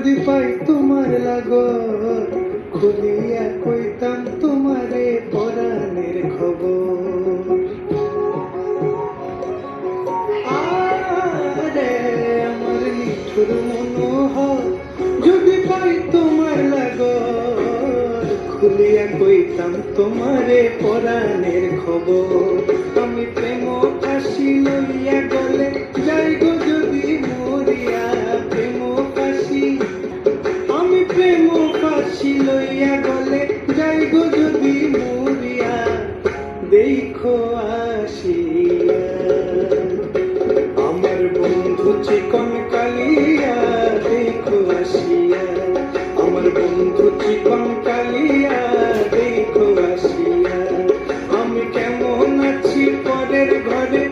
যদি পাই তোমার লাগর, খুলিয়া কইতাম তোমারে পরাণের খবর। আরে আমার নিঠুর মনোহর, যদি পাই তোমার লাগর, খুলিয়া কইতাম তোমারে পরাণের খবর। আমি প্রেম ফাঁসি লইয়া গলে যাই গো যদি মরিয়া, প্রেম ফাঁসি, আমি প্রেম ফাঁসি লইয়া গলে যাই গো যদি মরিয়া, দেখো আসিয়া আমার বন্ধু চিকন কালিয়া, দেখো আসিয়া আমার বন্ধু চিকন কালিয়া, দেখো আসিয়া আমি কেমন আছি পরের ঘরে।